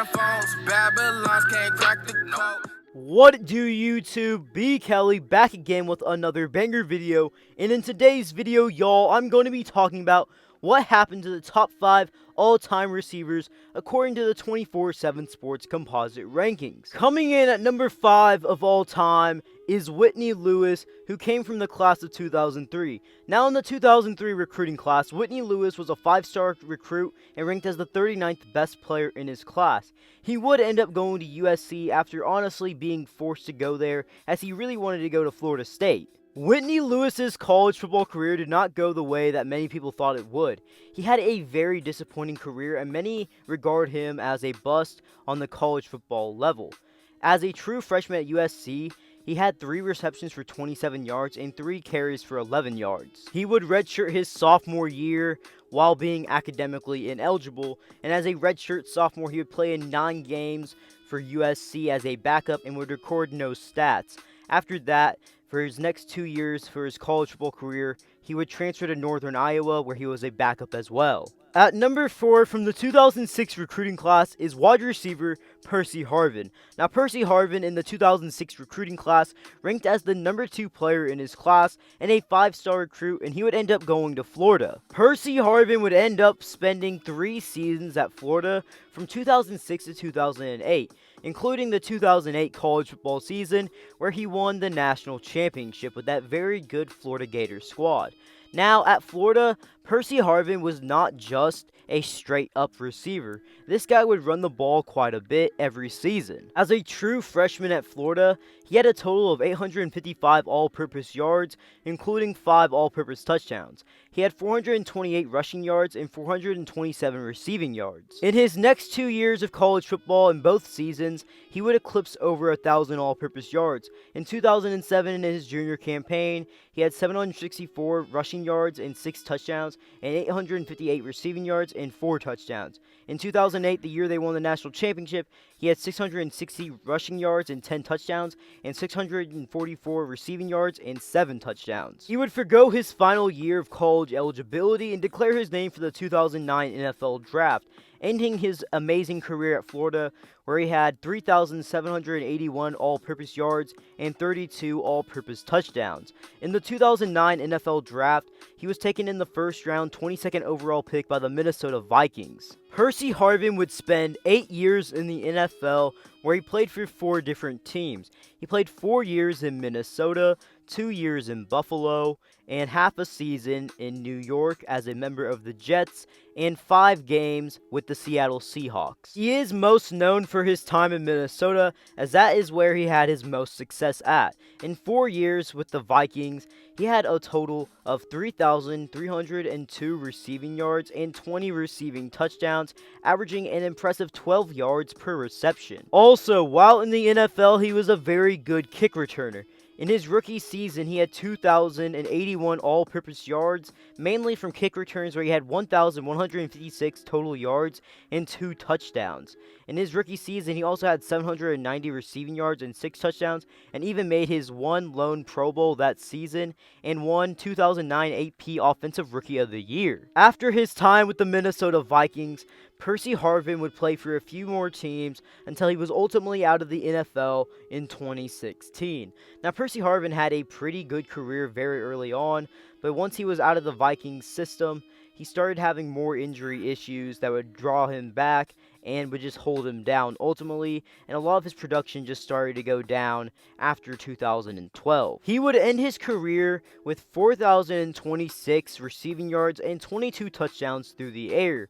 damn phones. Babylons can't crack the code. What do YouTube? B Kelly back again with another banger video, and in today's video, y'all, I'm going to be talking about what happened to the top 5 all-time receivers according to the 24/7 Sports Composite Rankings. Coming in at number 5 of all time is Whitney Lewis, who came from the class of 2003. Now in the 2003 recruiting class, Whitney Lewis was a 5-star recruit and ranked as the 39th best player in his class. He would end up going to USC after honestly being forced to go there, as he really wanted to go to Florida State. Whitney Lewis's college football career did not go the way that many people thought it would. He had a very disappointing career, and many regard him as a bust on the college football level. As a true freshman at USC, he had 3 receptions for 27 yards and 3 carries for 11 yards. He would redshirt his sophomore year while being academically ineligible, and as a redshirt sophomore, he would play in 9 games for USC as a backup and would record no stats. After that, for his next 2 years for his college football career, he would transfer to Northern Iowa, where he was a backup as well. At number 4 from the 2006 recruiting class is wide receiver Percy Harvin. Now, Percy Harvin in the 2006 recruiting class ranked as the number 2 player in his class and a 5-star recruit, and he would end up going to Florida. Percy Harvin would end up spending 3 seasons at Florida from 2006 to 2008, including the 2008 college football season, where he won the national championship with that very good Florida Gators squad. Now, at Florida, Percy Harvin was not just a straight-up receiver. This guy would run the ball quite a bit every season. As a true freshman at Florida, he had a total of 855 all-purpose yards, including 5 all-purpose touchdowns. He had 428 rushing yards and 427 receiving yards. In his next 2 years of college football in both seasons, he would eclipse over 1,000 all-purpose yards. In 2007, in his junior campaign, he had 764 rushing yards and 6 touchdowns, and 858 receiving yards and 4 touchdowns. In 2008, the year they won the national championship, he had 660 rushing yards and 10 touchdowns, and 644 receiving yards and 7 touchdowns. He would forgo his final year of college eligibility and declare his name for the 2009 NFL Draft, ending his amazing career at Florida, where he had 3,781 all-purpose yards and 32 all-purpose touchdowns. In the 2009 NFL Draft, he was taken in the first round, 22nd overall pick by the Minnesota Vikings. Percy Harvin would spend 8 years in the NFL, where he played for 4 different teams. He played 4 years in Minnesota, 2 years in Buffalo, and half a season in New York as a member of the Jets, and 5 games with the Seattle Seahawks. He is most known for his time in Minnesota, as that is where he had his most success at. In 4 years with the Vikings, he had a total of 3,302 receiving yards and 20 receiving touchdowns, averaging an impressive 12 yards per reception. Also, while in the NFL, he was a very good kick returner. In his rookie season, he had 2,081 all-purpose yards, mainly from kick returns, where he had 1,156 total yards and 2 touchdowns. In his rookie season, he also had 790 receiving yards and 6 touchdowns, and even made his 1 lone Pro Bowl that season, and won 2009 AP Offensive Rookie of the Year. After his time with the Minnesota Vikings, Percy Harvin would play for a few more teams until he was ultimately out of the NFL in 2016. Now, Percy Harvin had a pretty good career very early on, but once he was out of the Vikings system, he started having more injury issues that would draw him back and would just hold him down ultimately, and a lot of his production just started to go down after 2012. He would end his career with 4,026 receiving yards and 22 touchdowns through the air.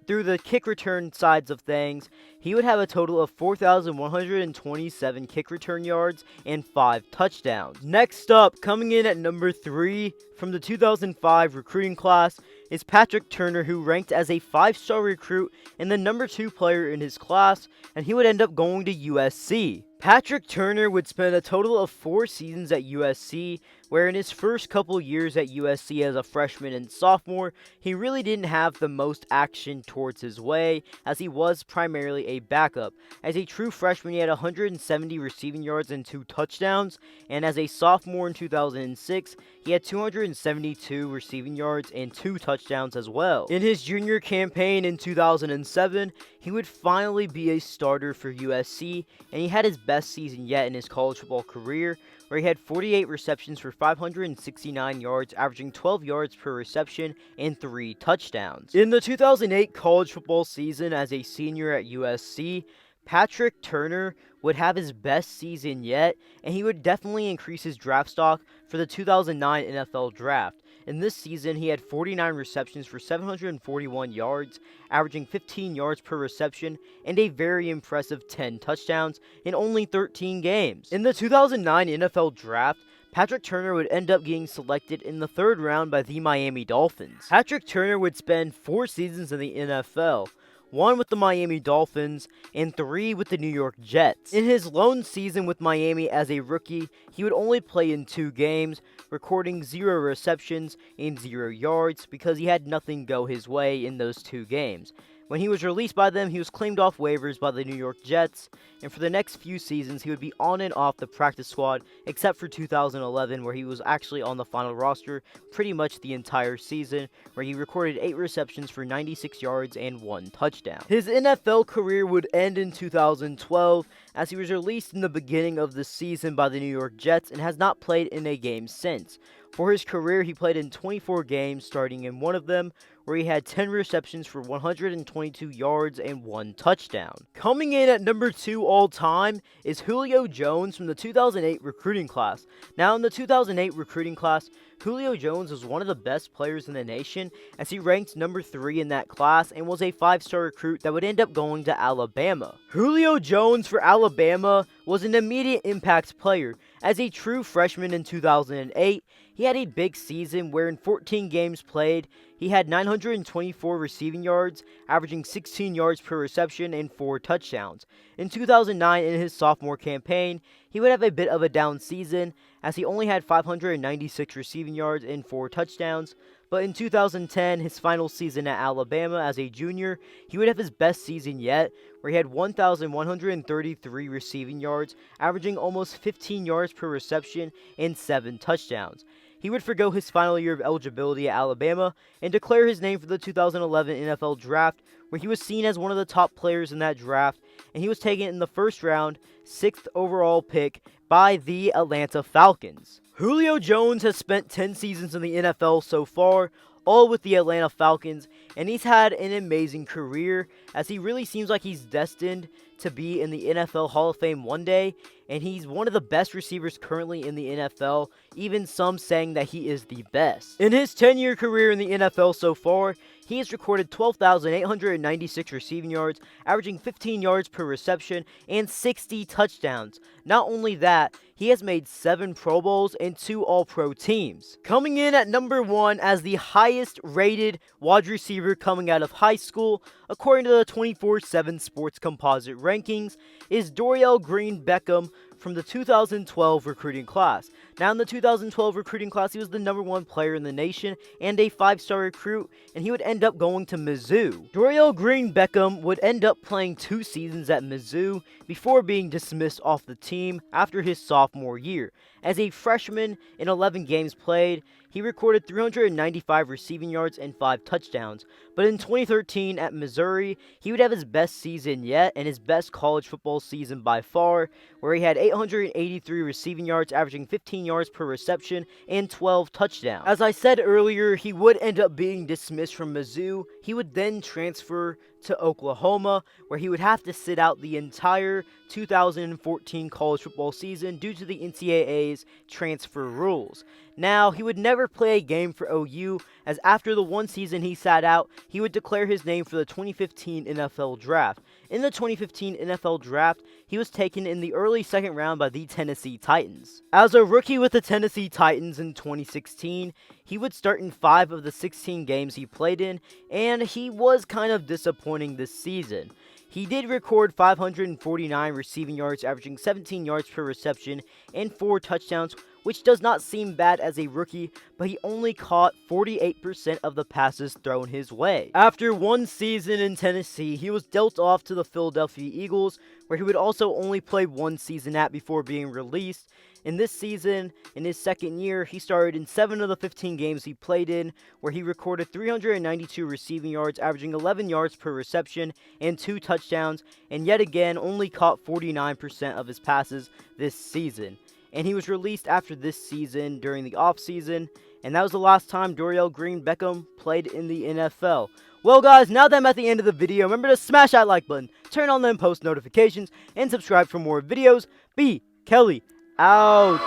Through the kick return sides of things, he would have a total of 4,127 kick return yards and 5 touchdowns. Next up, coming in at number 3 from the 2005 recruiting class is Patrick Turner, who ranked as a 5-star recruit and the number 2 player in his class, and he would end up going to USC. Patrick Turner would spend a total of 4 seasons at USC, where in his first couple years at USC as a freshman and sophomore, he really didn't have the most action towards his way, as he was primarily a backup. As a true freshman, he had 170 receiving yards and 2 touchdowns, and as a sophomore in 2006, he had 272 receiving yards and 2 touchdowns as well. In his junior campaign in 2007, he would finally be a starter for USC, and he had his best season yet in his college football career, where he had 48 receptions for 569 yards, averaging 12 yards per reception and 3 touchdowns. In the 2008 college football season as a senior at USC, Patrick Turner would have his best season yet, and he would definitely increase his draft stock for the 2009 NFL Draft. In this season, he had 49 receptions for 741 yards, averaging 15 yards per reception, and a very impressive 10 touchdowns in only 13 games. In the 2009 NFL Draft, Patrick Turner would end up getting selected in the 3rd round by the Miami Dolphins. Patrick Turner would spend 4 seasons in the NFL, 1 with the Miami Dolphins, and 3 with the New York Jets. In his lone season with Miami as a rookie, he would only play in 2 games, recording 0 receptions and 0 yards because he had nothing go his way in those 2 games. When he was released by them, he was claimed off waivers by the New York Jets, and for the next few seasons, he would be on and off the practice squad, except for 2011, where he was actually on the final roster pretty much the entire season, where he recorded 8 receptions for 96 yards and 1 touchdown. His NFL career would end in 2012, as he was released in the beginning of the season by the New York Jets and has not played in a game since. For his career, he played in 24 games, starting in 1 of them, where he had 10 receptions for 122 yards and 1 touchdown. Coming in at number 2 all time is Julio Jones from the 2008 recruiting class. Now, in the 2008 recruiting class, Julio Jones was one of the best players in the nation, as he ranked number 3 in that class and was a 5-star recruit that would end up going to Alabama. Julio Jones for Alabama was an immediate impact player. As a true freshman in 2008, he had a big season where in 14 games played, he had 924 receiving yards, averaging 16 yards per reception and 4 touchdowns. In 2009, in his sophomore campaign, he would have a bit of a down season, as he only had 596 receiving yards and 4 touchdowns. But in 2010, his final season at Alabama as a junior, he would have his best season yet, where he had 1,133 receiving yards, averaging almost 15 yards per reception and 7 touchdowns. He would forgo his final year of eligibility at Alabama and declare his name for the 2011 NFL Draft, where he was seen as one of the top players in that draft, and he was taken in the 1st round, 6th overall pick by the Atlanta Falcons. Julio Jones has spent 10 seasons in the NFL so far, all with the Atlanta Falcons, and he's had an amazing career, as he really seems like he's destined to be in the NFL Hall of Fame one day, and he's one of the best receivers currently in the NFL, even some saying that he is the best. In his 10-year career in the NFL so far, he has recorded 12,896 receiving yards, averaging 15 yards per reception, and 60 touchdowns. Not only that, he has made 7 Pro Bowls and 2 All-Pro teams. Coming in at number 1 as the highest rated wide receiver coming out of high school, according to the 24/7 Sports Composite rankings, is Dorial Green-Beckham from the 2012 recruiting class. Now, in the 2012 recruiting class, he was the number 1 player in the nation and a 5-star recruit, and he would end up going to Mizzou. Dorial Green-Beckham would end up playing 2 seasons at Mizzou before being dismissed off the team after his sophomore year. As a freshman in 11 games played, he recorded 395 receiving yards and 5 touchdowns. But in 2013 at Missouri, he would have his best season yet and his best college football season by far, where he had 883 receiving yards, averaging 15 yards per reception and 12 touchdowns. As I said earlier, he would end up being dismissed from Mizzou. He would then transfer to Oklahoma, where he would have to sit out the entire 2014 college football season due to the NCAA's transfer rules. Now, he would never play a game for OU, as after the one season he sat out, he would declare his name for the 2015 NFL Draft. In the 2015 NFL Draft, he was taken in the early second round by the Tennessee Titans. As a rookie with the Tennessee Titans in 2016, he would start in 5 of the 16 games he played in, and he was kind of disappointing this season. He did record 549 receiving yards, averaging 17 yards per reception and 4 touchdowns, which does not seem bad as a rookie, but he only caught 48% of the passes thrown his way. After one season in Tennessee, he was dealt off to the Philadelphia Eagles, where he would also only play one season at before being released. In this season, in his second year, he started in 7 of the 15 games he played in, where he recorded 392 receiving yards, averaging 11 yards per reception and 2 touchdowns, and yet again only caught 49% of his passes this season. And he was released after this season during the offseason, and that was the last time Dorial Green-Beckham played in the NFL. Well guys, now that I'm at the end of the video, remember to smash that like button, turn on them post notifications, and subscribe for more videos. B. Kelly out.